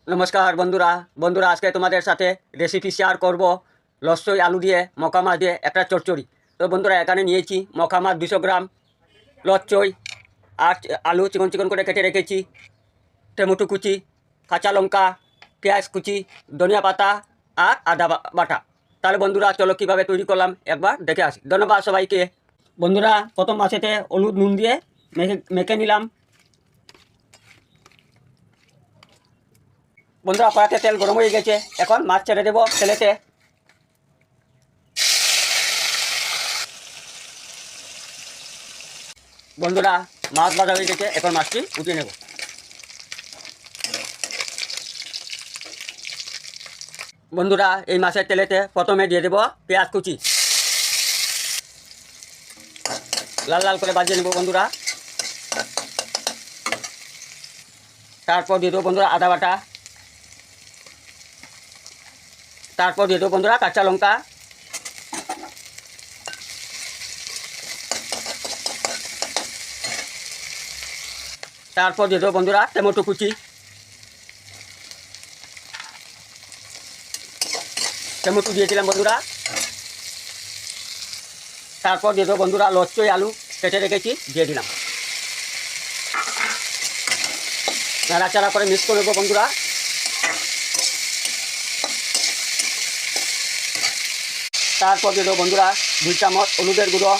নমস্কার বন্ধুরা আজকে তোমাদের সাথে রেসিপি শেয়ার করব লস্যই আলু দিয়ে মকা মাছ দিয়ে একটা চচ্চড়ি। তো বন্ধুরা এখানে নিয়েছি মকা মাছ 200 গ্রাম, লস্যই আর আলু চিকন চিকন করে কেটে রেখেছি, টমেটো কুচি, কাঁচা লঙ্কা, পেঁয়াজ কুচি, ধনিয়া পাতা আর আদা বাটা। তাহলে বন্ধুরা চলো কীভাবে তৈরি করলাম একবার দেখে আসি। ধন্যবাদ সবাইকে। বন্ধুরা প্রথম মাছেতে হলুদ নুন দিয়ে মেখে নিলাম। বন্ধুরা কড়াতে তেল গরম হয়ে গেছে, এখন মাছ ছেড়ে দেবো তেলেতে। বন্ধুরা মাছ ভাজা হয়ে গেছে, এখন মাছটি উঠিয়ে নেব। বন্ধুরা এই মাছের তেলেতে প্রথমে দিয়ে দেবো পেঁয়াজ কুচি, লাল লাল করে ভাজিয়ে নেব বন্ধুরা। তারপর দিয়ে দেবো বন্ধুরা আদা বাটা, তারপর দিয়ে দেবো বন্ধুরা কাঁচা লঙ্কা, তারপর দিয়ে দেবো বন্ধুরা টমেটো কুচি, টমেটো দিয়ে দিলাম বন্ধুরা। তারপর দিয়ে দেবো বন্ধুরা লস্যই আলু কেটে রেখেছি, দিয়ে দিলাম। নাড়াচাড়া করে মিক্স করে দেবো বন্ধুরা। তারপর দিয়ে দেবো বন্ধুরা 2 চামচ হলুদের গুঁড়ো,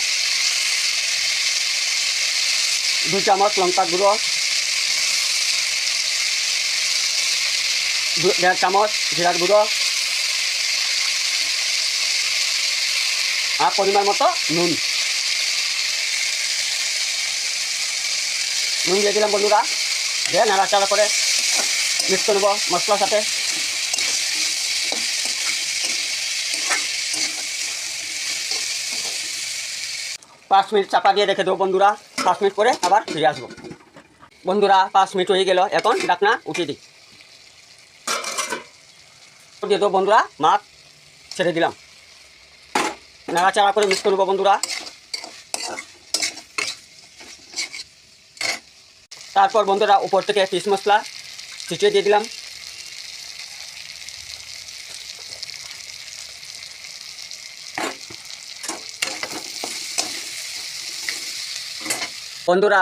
2 চামচ লঙ্কার গুঁড়ো, 1.5 চামচ জিরার গুঁড়ো আর পরিমাণ মতো নুন দিয়ে দিলাম বন্ধুরা। দিয়ে নাড়াচাড়া করে মিক্স করে নেবো মশলার সাথে। পাঁচ মিনিট চাপা দিয়ে রেখে দেবো বন্ধুরা। 5 মিনিট পরে আবার ফিরে আসবো। বন্ধুরা 5 মিনিট হয়ে গেল, এখন ঢাকনা উঠিয়ে দিই। দিয়ে দেবো বন্ধুরা মাছ ছেড়ে দিলাম, নাড়াচাড়া করে মিক্স করবো বন্ধুরা। তারপর বন্ধুরা উপর থেকে ফিশ মশলা ছিটিয়ে দিয়ে দিলাম। বন্ধুরা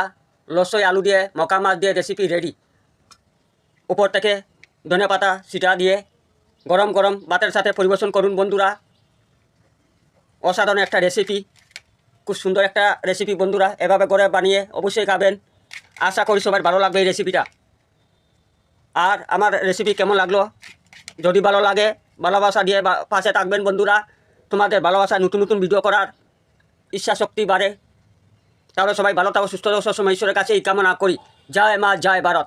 লস্যই আলু দিয়ে মকা মাছ দিয়ে রেসিপি রেডি। উপর থেকে ধনে পাতা ছিটা দিয়ে গরম গরম ভাতের সাথে পরিবেশন করুন বন্ধুরা। অসাধারণ একটা রেসিপি, খুব সুন্দর একটা রেসিপি বন্ধুরা। এভাবে করে বানিয়ে অবশ্যই খাবেন। আশা করি সবার ভালো লাগবে এই রেসিপিটা। আর আমার রেসিপি কেমন লাগলো যদি ভালো লাগে ভালোবাসা দিয়ে পাশে থাকবেন বন্ধুরা। তোমাদের ভালোবাসা নতুন নতুন ভিডিও করার ইচ্ছা শক্তি বাড়ে। তাহলে সবাই ভালো থাকো, সুস্থ থাকো, সবসময় ঈশ্বরের কাছে এই কামনা করি। জয় মা, জয় ভারত।